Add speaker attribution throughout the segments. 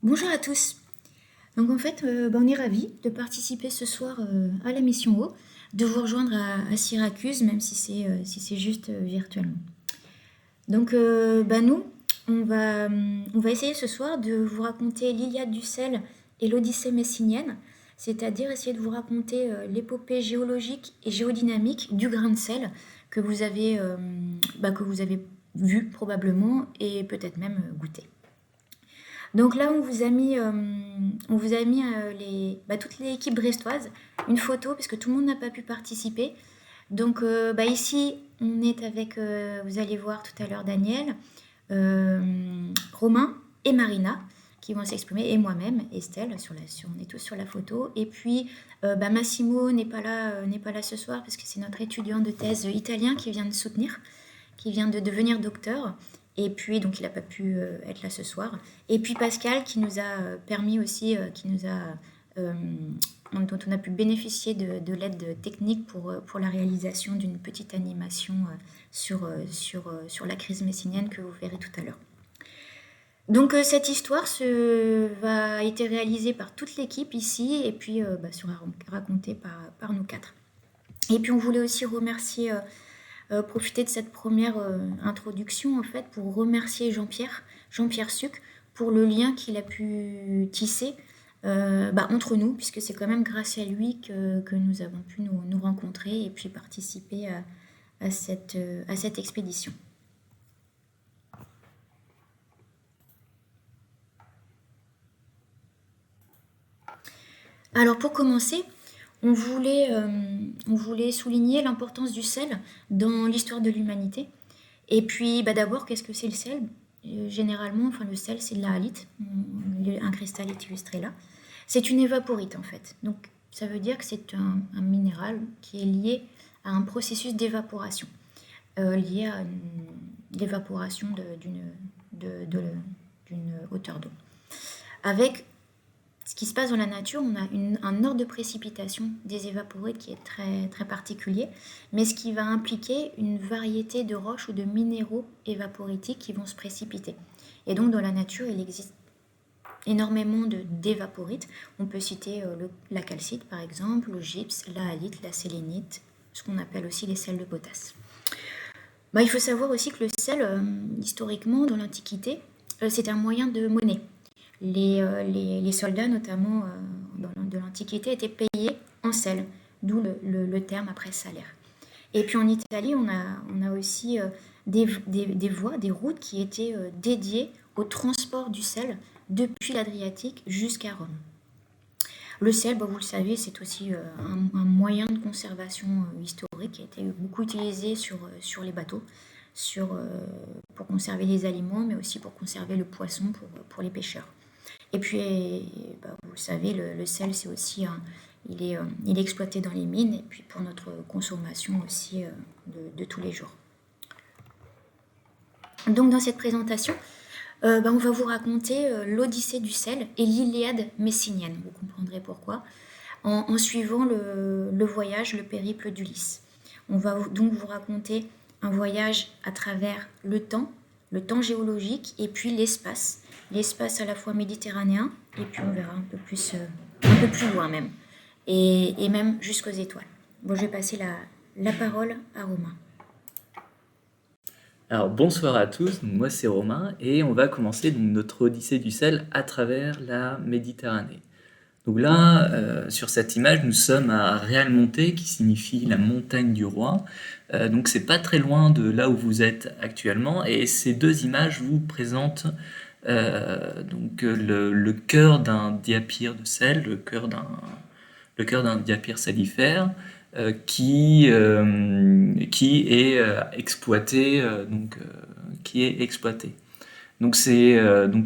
Speaker 1: Bonjour à tous. Donc en fait, on est ravis de participer ce soir à la mission Eau, de vous rejoindre à Syracuse, même si c'est juste virtuellement. Donc nous, on va essayer ce soir de vous raconter l'Iliade d'Ussel et l'Odyssée messinienne, c'est-à-dire essayer de vous raconter l'épopée géologique et géodynamique du grain de sel que vous avez vu probablement et peut-être même goûté. Donc là, on vous a mis toute l'équipe brestoise, une photo, parce que tout le monde n'a pas pu participer. Donc ici, on est avec, vous allez voir tout à l'heure, Daniel, euh, Romain et Marina, qui vont s'exprimer, et moi-même, Estelle, on est tous sur la photo. Et puis, Massimo n'est pas là ce soir, parce que c'est notre étudiant de thèse italien qui vient de soutenir, qui vient de devenir docteur. Et puis, donc, il n'a pas pu être là ce soir. Et puis Pascal, qui nous a permis aussi, dont on a pu bénéficier de l'aide technique pour la réalisation d'une petite animation sur la crise messinienne que vous verrez tout à l'heure. Donc cette histoire a été réalisée par toute l'équipe ici et puis sera racontée par nous quatre. Et puis on voulait aussi remercier profiter de cette première introduction en fait pour remercier Jean-Pierre Suc, pour le lien qu'il a pu tisser entre nous, puisque c'est quand même grâce à lui que nous avons pu nous rencontrer et puis participer à cette expédition. Alors pour commencer, on voulait souligner l'importance du sel dans l'histoire de l'humanité. Et puis d'abord, qu'est-ce que c'est le sel? Généralement, le sel, c'est de la halite. Un cristal est illustré là. C'est une évaporite en fait. Donc ça veut dire que c'est un minéral qui est lié à un processus d'évaporation, lié à l'évaporation d'une hauteur d'eau. Avec ce qui se passe dans la nature, on a un ordre de précipitation des évaporites qui est très, très particulier, mais ce qui va impliquer une variété de roches ou de minéraux évaporitiques qui vont se précipiter. Et donc dans la nature, il existe énormément d'évaporites. On peut citer la calcite par exemple, le gypse, la halite, la sélénite, ce qu'on appelle aussi les sels de potasse. Il faut savoir aussi que le sel, historiquement, dans l'Antiquité, c'était un moyen de monnaie. Les soldats, notamment de l'Antiquité, étaient payés en sel, d'où le terme après salaire. Et puis en Italie, on a aussi des voies, des routes qui étaient dédiées au transport du sel depuis l'Adriatique jusqu'à Rome. Le sel, vous le savez, c'est aussi un moyen de conservation historique qui a été beaucoup utilisé sur les bateaux, pour conserver les aliments, mais aussi pour conserver le poisson pour les pêcheurs. Et puis, vous le savez, le sel, c'est aussi il est exploité dans les mines et puis pour notre consommation aussi de tous les jours. Donc dans cette présentation, on va vous raconter l'Odyssée du sel et l'Iliade messinienne. Vous comprendrez pourquoi, en suivant le voyage, le périple d'Ulysse. On va donc vous raconter un voyage à travers le temps géologique et puis l'espace à la fois méditerranéen et puis on verra un peu plus loin même, et même jusqu'aux étoiles. Bon, je vais passer la parole à Romain.
Speaker 2: Alors bonsoir à tous, moi c'est Romain et on va commencer notre Odyssée du sel à travers la Méditerranée. Donc là, sur cette image, nous sommes à Réalmonte qui signifie la montagne du roi. Donc c'est pas très loin de là où vous êtes actuellement et ces deux images vous présentent le cœur d'un diapyre de sel, le cœur d'un diapyre salifère qui est exploité. Donc c'est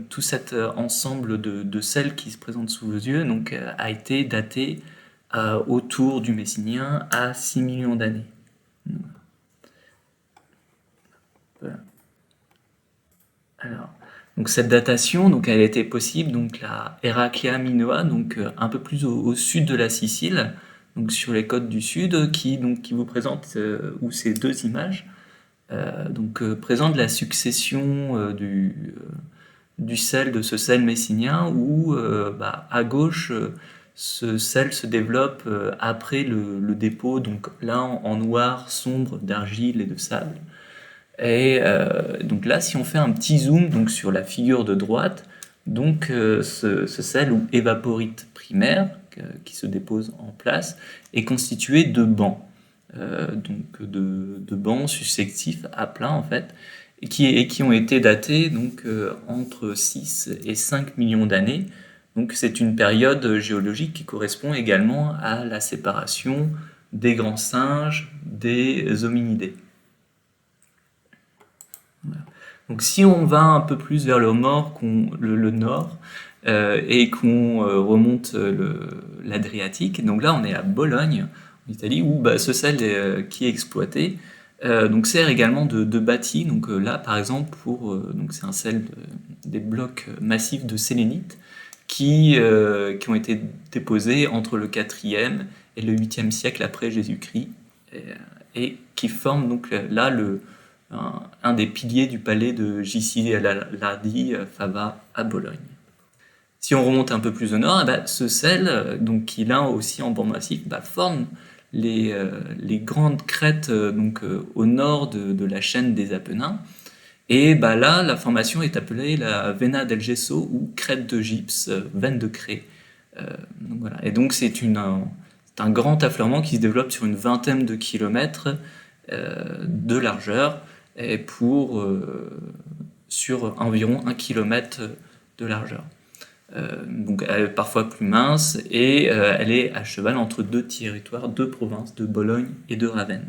Speaker 2: tout cet ensemble de sel qui se présente sous vos yeux a été daté autour du Messinien à 6 millions d'années. Voilà. Alors, cette datation, elle était possible à Heraclea Minoa, un peu plus au sud de la Sicile, sur les côtes du sud, qui vous présente où ces deux images présentent la succession du sel, de ce sel messinien, où à gauche, ce sel se développe après le dépôt, donc là en noir sombre d'argile et de sable. Et donc là, si on fait un petit zoom donc, sur la figure de droite, donc ce sel ou évaporite primaire qui se dépose en place est constitué de bancs, donc de bancs successifs à plat en fait, et qui ont été datés donc entre 6 et 5 millions d'années. Donc c'est une période géologique qui correspond également à la séparation des grands singes des hominidés. Voilà. Donc si on va un peu plus vers le nord, et qu'on remonte l'Adriatique, donc là on est à Bologne, en Italie, où ce sel qui est exploité donc sert également de bâti. Donc là par exemple donc c'est un sel des blocs massifs de sélénite qui ont été déposés entre le 4e et le 8e siècle après Jésus-Christ et qui forment donc là un des piliers du palais de Gigi Lardi Fava à Bologne. Si on remonte un peu plus au nord, ce sel, donc qui là aussi en banc massif, forme les grandes crêtes au nord de la chaîne des Apennins. Et là, la formation est appelée la Vena del Gesso ou crête de gypse, veine de craie. Voilà. Et donc c'est un grand affleurement qui se développe sur une vingtaine de kilomètres de largeur et sur environ 1 kilomètre de largeur. Donc elle est parfois plus mince et elle est à cheval entre deux territoires, deux provinces, de Bologne et de Ravenne.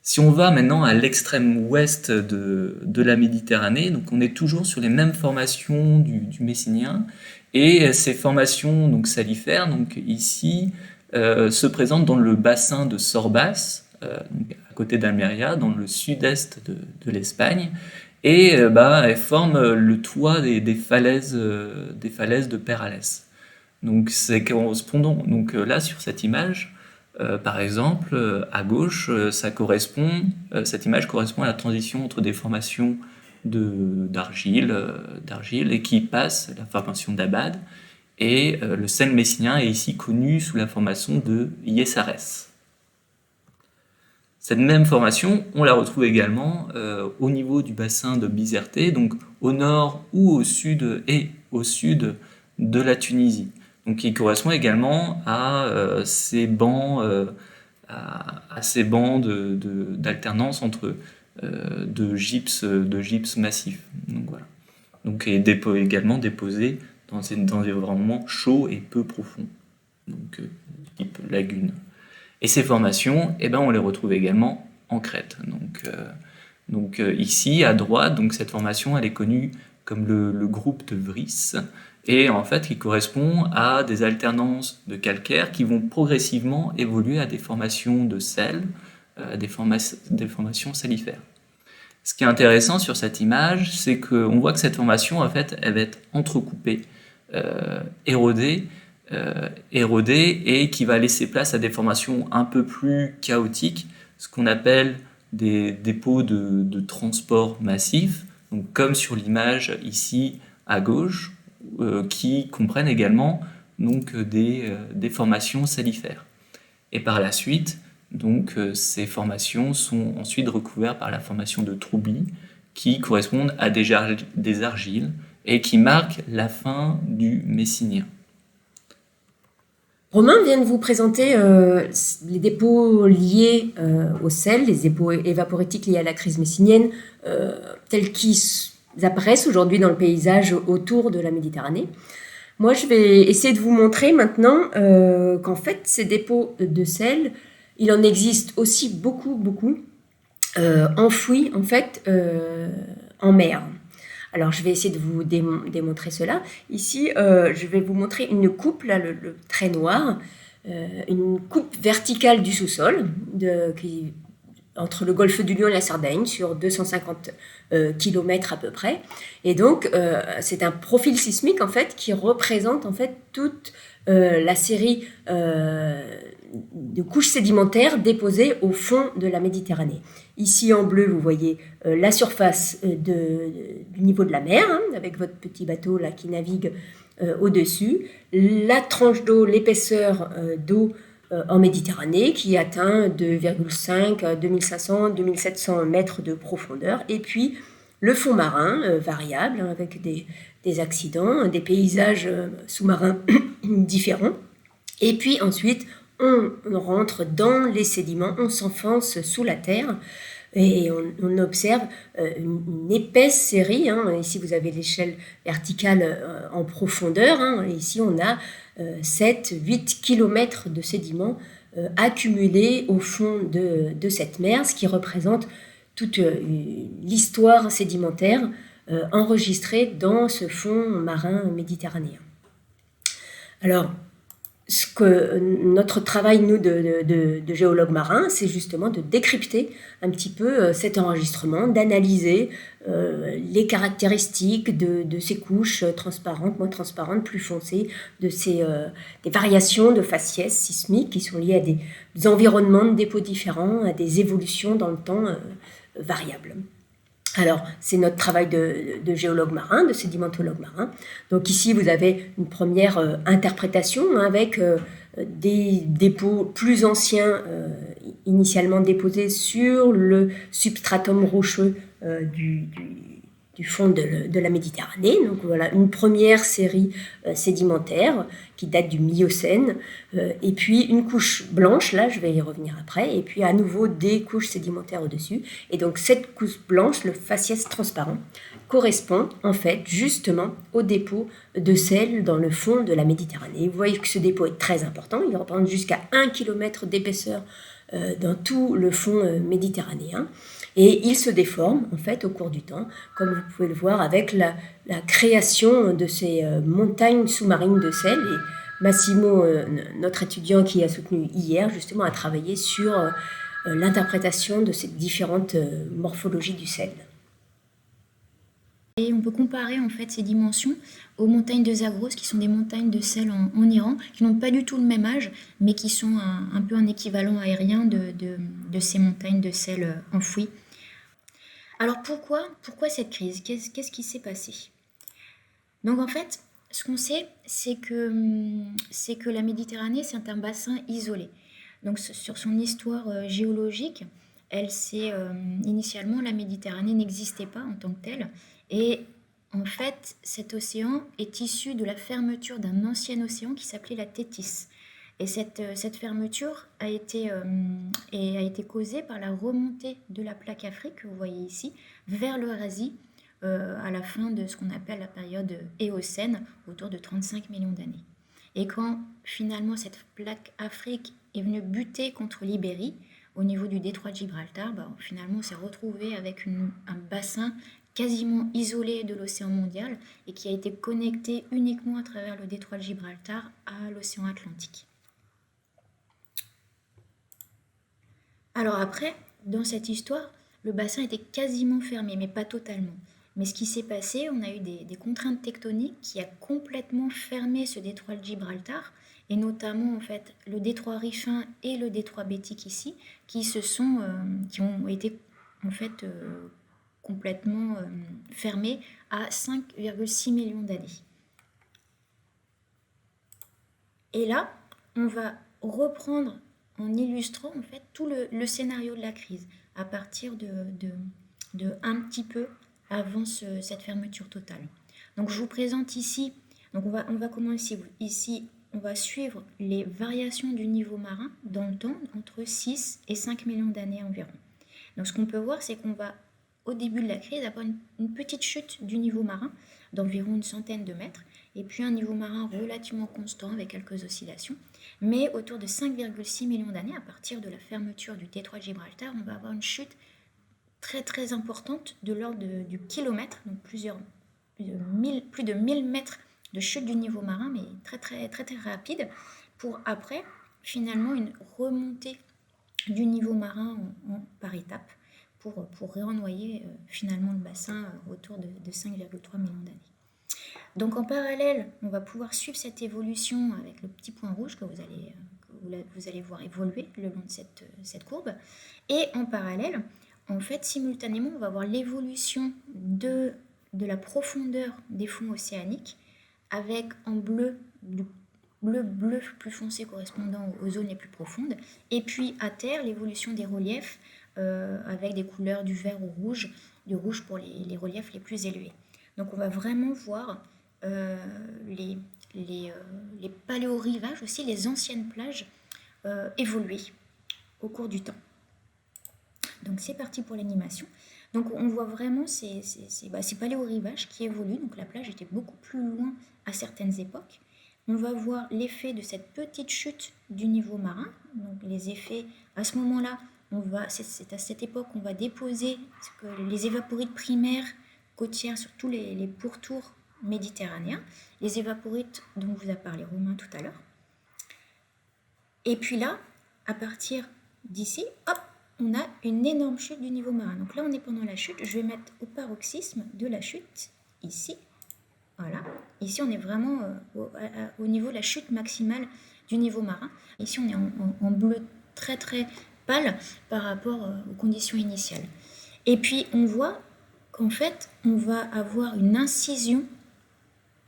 Speaker 2: Si on va maintenant à l'extrême ouest de la Méditerranée, donc on est toujours sur les mêmes formations du Messinien, et ces formations donc salifères, donc ici, se présentent dans le bassin de Sorbas, à côté d'Almeria, dans le sud-est de l'Espagne, et elles forment le toit des falaises de Perales. Donc c'est correspondant. Donc là sur cette image, par exemple, à gauche, cette image correspond à la transition entre des formations d'argile et qui passe la formation d'Abad, et le sel messinien est ici connu sous la formation de Yessares. Cette même formation, on la retrouve également au niveau du bassin de Bizerte, donc au nord ou au sud de la Tunisie. Donc qui correspond également à ces bancs d'alternance entre de gypse massif. Donc voilà. Donc est également déposé dans des environnements chauds et peu profonds, donc type lagune. Et ces formations, on les retrouve également en Crète. Donc ici, à droite, donc cette formation, elle est connue comme le groupe de Vris, et en fait, qui correspond à des alternances de calcaire qui vont progressivement évoluer à des formations de sel, des formations salifères. Ce qui est intéressant sur cette image, c'est qu'on voit que cette formation, en fait, elle va être entrecoupée, érodée, et qui va laisser place à des formations un peu plus chaotiques, ce qu'on appelle des dépôts de transport massif, donc comme sur l'image ici à gauche, qui comprennent également donc, des formations salifères. Et par la suite, donc, ces formations sont ensuite recouvertes par la formation de troubis, qui correspondent à des argiles et qui marquent la fin du Messinien.
Speaker 3: Romain vient de vous présenter les dépôts liés au sel, les dépôts évaporitiques liés à la crise messinienne, tels qu'ils apparaissent aujourd'hui dans le paysage autour de la Méditerranée. Moi, je vais essayer de vous montrer maintenant qu'en fait, ces dépôts de sel, il en existe aussi beaucoup enfouis en fait en mer. Alors, je vais essayer de vous démontrer cela. Ici, je vais vous montrer une coupe, là, le trait noir, une coupe verticale du sous-sol entre le golfe du Lion et la Sardaigne, sur 250 km à peu près. Et donc, c'est un profil sismique, en fait, qui représente, en fait, toute la série de couches sédimentaires déposées au fond de la Méditerranée. Ici en bleu, vous voyez la surface du niveau de la mer, hein, avec votre petit bateau là, qui navigue au-dessus, la tranche d'eau, l'épaisseur d'eau en Méditerranée qui atteint 2,5 à 2500, 2700 mètres de profondeur, et puis le fond marin variable, hein, avec des accidents, des paysages sous-marins différents. Et puis ensuite, on rentre dans les sédiments, on s'enfonce sous la terre et on observe une épaisse série. Hein. Ici, vous avez l'échelle verticale en profondeur. Hein. Ici, on a 7-8 km de sédiments accumulés au fond de cette mer, ce qui représente toute l'histoire sédimentaire enregistrée dans ce fond marin méditerranéen. Alors, notre travail, nous, de géologues marins, c'est justement de décrypter un petit peu cet enregistrement, d'analyser les caractéristiques de ces couches transparentes, moins transparentes, plus foncées, des variations de faciès sismiques qui sont liées à des environnements de dépôts différents, à des évolutions dans le temps variables. Alors, c'est notre travail de géologue marin, de sédimentologue marin. Donc ici, vous avez une première interprétation avec des dépôts plus anciens, initialement déposés sur le substratum rocheux du fond de la Méditerranée. Donc voilà, une première série sédimentaire qui date du Miocène, et puis une couche blanche, là je vais y revenir après, et puis à nouveau des couches sédimentaires au-dessus. Et donc cette couche blanche, le faciès transparent, correspond en fait justement au dépôt de sel dans le fond de la Méditerranée. Vous voyez que ce dépôt est très important, il représente jusqu'à 1 km d'épaisseur dans tout le fond méditerranéen. Et il se déforme en fait au cours du temps, comme vous pouvez le voir avec la création de ces montagnes sous-marines de sel. Et Massimo, notre étudiant qui a soutenu hier, justement, a travaillé sur l'interprétation de ces différentes morphologies du sel.
Speaker 1: Et on peut comparer en fait ces dimensions aux montagnes de Zagros, qui sont des montagnes de sel en Iran, qui n'ont pas du tout le même âge, mais qui sont un peu un équivalent aérien de ces montagnes de sel enfouies. Alors pourquoi cette crise? Qu'est-ce qui s'est passé? Donc en fait, ce qu'on sait, c'est que la Méditerranée, c'est un bassin isolé. Donc sur son histoire géologique, initialement, la Méditerranée n'existait pas en tant que telle. Et en fait, cet océan est issu de la fermeture d'un ancien océan qui s'appelait la Thétis. Et cette fermeture a été causée par la remontée de la plaque Afrique, que vous voyez ici, vers l'Eurasie, à la fin de ce qu'on appelle la période Éocène, autour de 35 millions d'années. Et quand finalement cette plaque Afrique est venue buter contre l'Ibérie, au niveau du détroit de Gibraltar, finalement on s'est retrouvé avec un bassin quasiment isolé de l'océan mondial et qui a été connecté uniquement à travers le détroit de Gibraltar à l'océan Atlantique. Alors après, dans cette histoire, le bassin était quasiment fermé, mais pas totalement. Mais ce qui s'est passé, on a eu des contraintes tectoniques qui a complètement fermé ce détroit de Gibraltar, et notamment en fait le détroit Rifin et le détroit Bétique ici, qui ont été en fait complètement fermés à 5,6 millions d'années. Et là, on va reprendre en illustrant en fait tout le scénario de la crise à partir de un petit peu avant cette fermeture totale. Donc je vous présente ici, donc on va commencer ici, on va suivre les variations du niveau marin dans le temps entre 6 et 5 millions d'années environ. Donc ce qu'on peut voir, c'est qu'on va au début de la crise avoir une petite chute du niveau marin d'environ une centaine de mètres, et puis un niveau marin relativement constant avec quelques oscillations. Mais autour de 5,6 millions d'années, à partir de la fermeture du détroit de Gibraltar, on va avoir une chute très très importante de l'ordre du kilomètre, donc plus de 1000 mètres de chute du niveau marin, mais très très très très rapide, pour après finalement une remontée du niveau marin par étapes pour rennoyer finalement le bassin autour de 5,3 millions d'années. Donc en parallèle, on va pouvoir suivre cette évolution avec le petit point rouge que vous allez voir évoluer le long de cette courbe. Et en parallèle, en fait, simultanément, on va voir l'évolution de la profondeur des fonds océaniques avec en bleu, bleu plus foncé correspondant aux zones les plus profondes. Et puis à terre, l'évolution des reliefs avec des couleurs du vert au rouge, du rouge pour les reliefs les plus élevés. Donc on va vraiment voir les paléorivages, aussi les anciennes plages évoluer au cours du temps. Donc c'est parti pour l'animation. Donc on voit vraiment ces paléorivages qui évoluent. Donc la plage était beaucoup plus loin à certaines époques. On va voir l'effet de cette petite chute du niveau marin. Donc les effets, à ce moment-là, c'est à cette époque qu'on va déposer les évaporites primaires côtières sur tous les pourtours méditerranéens, les évaporites dont vous a parlé Romain tout à l'heure. Et puis là, à partir d'ici, hop, on a une énorme chute du niveau marin. Donc là, on est pendant la chute. Je vais mettre au paroxysme de la chute, ici. Voilà. Ici, on est vraiment au niveau de la chute maximale du niveau marin. Ici, on est en bleu très très pâle par rapport aux conditions initiales. Et puis, on voit qu'en fait, on va avoir une incision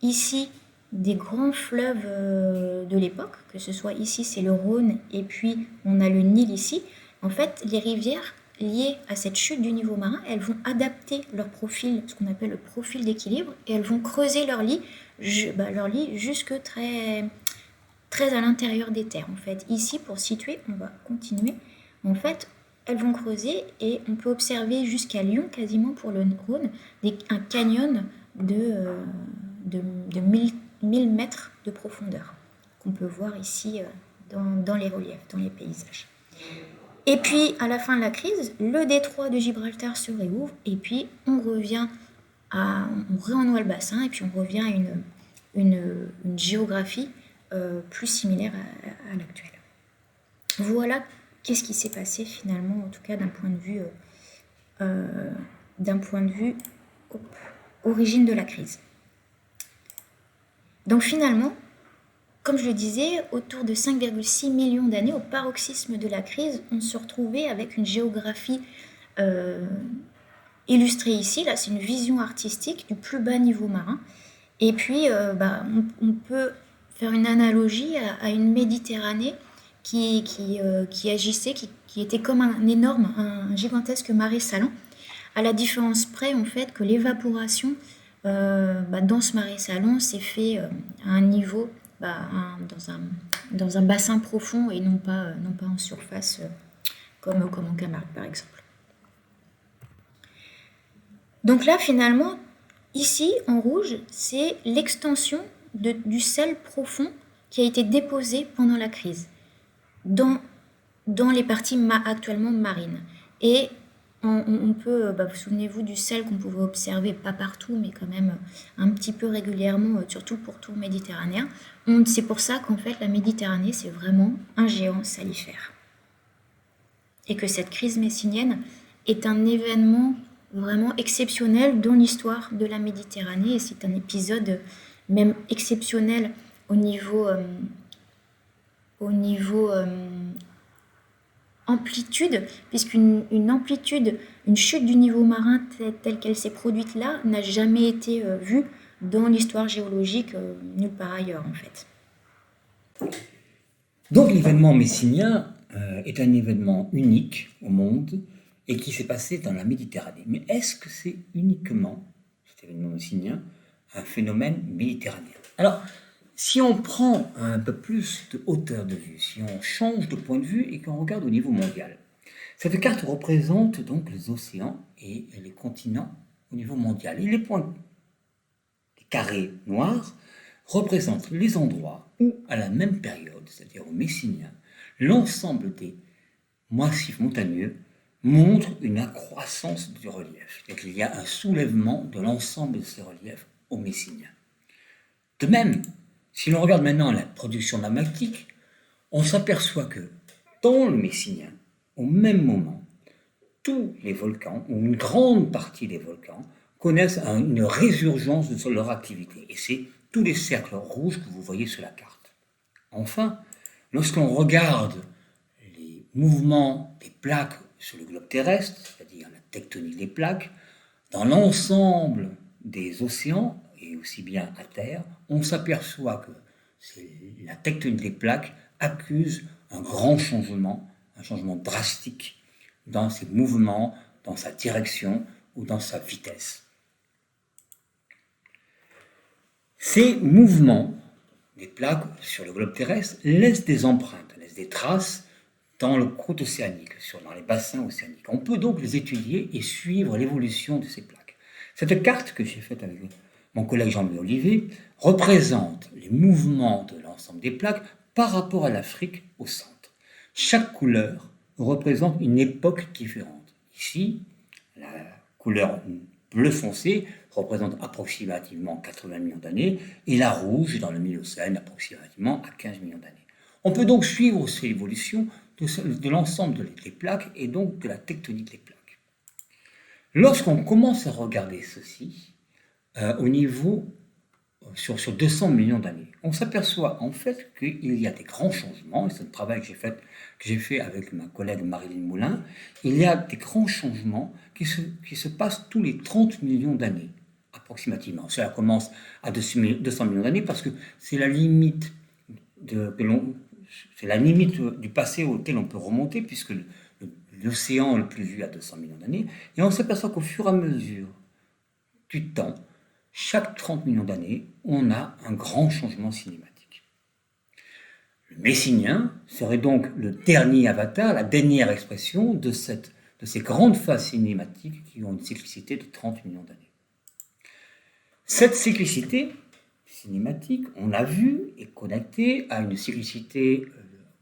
Speaker 1: ici des grands fleuves de l'époque, que ce soit ici, c'est le Rhône, et puis on a le Nil ici. En fait, les rivières liées à cette chute du niveau marin, elles vont adapter leur profil, ce qu'on appelle le profil d'équilibre, et elles vont creuser leur lit jusque très, très à l'intérieur des terres. En fait, ici, pour situer, on va continuer. En fait, elles vont creuser et on peut observer jusqu'à Lyon, quasiment pour le Rhône, un canyon de 1000 mètres de profondeur qu'on peut voir ici dans les reliefs, dans les paysages. Et puis, à la fin de la crise, le détroit de Gibraltar se réouvre et puis on réennoie le bassin et puis on revient à une géographie plus similaire à l'actuelle. Voilà qu'est-ce qui s'est passé finalement, en tout cas d'un point de vue origine de la crise. Donc finalement, comme je le disais, autour de 5,6 millions d'années, au paroxysme de la crise, on se retrouvait avec une géographie illustrée ici. Là, c'est une vision artistique du plus bas niveau marin. Et puis, on peut faire une analogie à une Méditerranée qui agissait, qui était comme un gigantesque marais salant, à la différence près, en fait, que l'évaporation dans ce marais salon s'est fait à un niveau, dans un bassin profond et non pas en surface, comme en Camargue, par exemple. Donc là, finalement, ici, en rouge, c'est l'extension du sel profond qui a été déposé pendant la crise dans les parties actuellement marines. Et on peut, vous souvenez-vous du sel qu'on pouvait observer, pas partout, mais quand même un petit peu régulièrement, surtout le pourtour méditerranéen. C'est pour ça qu'en fait, la Méditerranée, c'est vraiment un géant salifère. Et que cette crise messinienne est un événement vraiment exceptionnel dans l'histoire de la Méditerranée. Et c'est un épisode même exceptionnel au niveau amplitude, puisqu'une amplitude, une chute du niveau marin telle qu'elle s'est produite là, n'a jamais été vue dans l'histoire géologique nulle part ailleurs, en fait.
Speaker 4: Donc l'événement messinien est un événement unique au monde et qui s'est passé dans la Méditerranée. Mais est-ce que c'est uniquement, cet événement messinien, un phénomène méditerranéen? Alors, si on prend un peu plus de hauteur de vue, si on change de point de vue et qu'on regarde au niveau mondial, cette carte représente donc les océans et les continents au niveau mondial. Et les points, les carrés noirs, représentent les endroits où, à la même période, c'est-à-dire au Messinien, l'ensemble des massifs montagneux montre une accroissance du relief. C'est-à-dire qu'il y a un soulèvement de l'ensemble de ces reliefs au Messinien. De même, si l'on regarde maintenant la production magmatique, on s'aperçoit que dans le Messinien, au même moment, tous les volcans, ou une grande partie des volcans, connaissent une résurgence de leur activité. Et c'est tous les cercles rouges que vous voyez sur la carte. Enfin, lorsqu'on regarde les mouvements des plaques sur le globe terrestre, c'est-à-dire la tectonique des plaques, dans l'ensemble des océans, et aussi bien à terre, on s'aperçoit que la tectonique des plaques accuse un grand changement, un changement drastique dans ses mouvements, dans sa direction ou dans sa vitesse. Ces mouvements des plaques sur le globe terrestre laissent des empreintes, laissent des traces dans le côte océanique, dans les bassins océaniques. On peut donc les étudier et suivre l'évolution de ces plaques. Cette carte que j'ai faite avec mon collègue Jean-Louis Olivet représente les mouvements de l'ensemble des plaques par rapport à l'Afrique au centre. Chaque couleur représente une époque différente. Ici, la couleur bleu foncé représente approximativement 80 millions d'années et la rouge dans le Miocène approximativement à 15 millions d'années. On peut donc suivre cette évolution de l'ensemble des plaques et donc de la tectonique des plaques. Lorsqu'on commence à regarder ceci au niveau sur 200 millions d'années, on s'aperçoit en fait qu'il y a des grands changements, et c'est le travail que j'ai fait avec ma collègue Marilyn Moulin, il y a des grands changements qui se passent tous les 30 millions d'années, approximativement. Cela commence à 200 millions d'années parce que c'est la limite du passé auquel on peut remonter, puisque l'océan est le plus vu à 200 millions d'années, et on s'aperçoit qu'au fur et à mesure du temps, chaque 30 millions d'années, on a un grand changement cinématique. Le Messinien serait donc le dernier avatar, la dernière expression de ces grandes phases cinématiques qui ont une cyclicité de 30 millions d'années. Cette cyclicité cinématique, on l'a vu, est connectée à une cyclicité,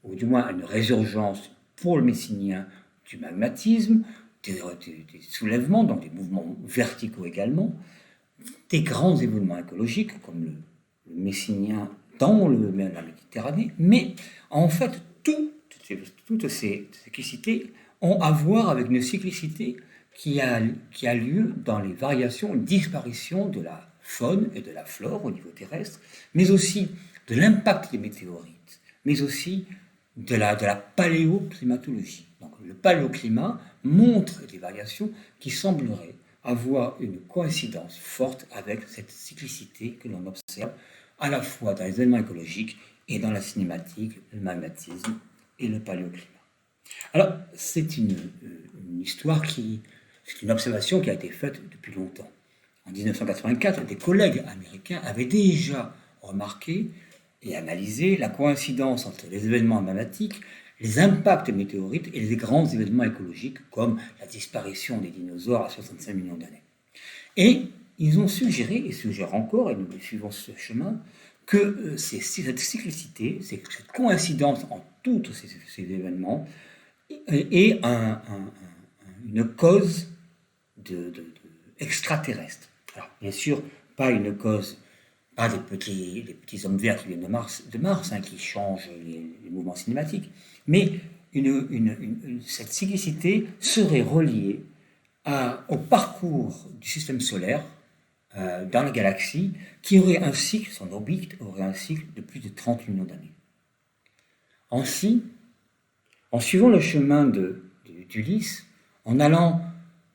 Speaker 4: ou du moins à une résurgence pour le Messinien du magmatisme, des soulèvements, donc des mouvements verticaux également, des grands événements écologiques comme le Messinien dans la Méditerranée, mais en fait, toutes ces cyclicités ont à voir avec une cyclicité qui a lieu dans les variations, une disparition de la faune et de la flore au niveau terrestre, mais aussi de l'impact des météorites, mais aussi de la paléoclimatologie. Donc, le paléoclimat montre des variations qui sembleraient avoir une coïncidence forte avec cette cyclicité que l'on observe à la fois dans les éléments écologiques et dans la cinématique, le magmatisme et le paléoclimat. Alors, c'est une histoire c'est une observation qui a été faite depuis longtemps. En 1984, des collègues américains avaient déjà remarqué et analysé la coïncidence entre les événements magmatiques, les impacts météorites et les grands événements écologiques comme la disparition des dinosaures à 65 millions d'années. Et ils ont suggéré, et suggèrent encore, et nous suivons ce chemin, que cette cyclicité, cette coïncidence en tous ces événements est une cause extraterrestre. Alors, bien sûr, pas une cause, pas des petits hommes verts qui viennent de Mars qui changent les mouvements cinématiques, mais cette cyclicité serait reliée au parcours du système solaire dans la galaxie, qui aurait un cycle, son orbite aurait un cycle de plus de 30 millions d'années. Ainsi, en suivant le chemin d'Ulysse, en allant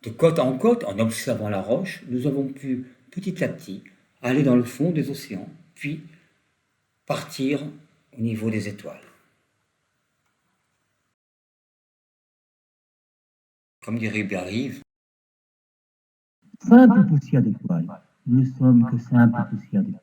Speaker 4: de côte en côte, en observant la roche, nous avons pu petit à petit aller dans le fond des océans, puis partir au niveau des étoiles. Comme dirait Hubert Reeves,
Speaker 5: simple poussière d'étoiles. Nous ne sommes que simple poussière d'étoiles.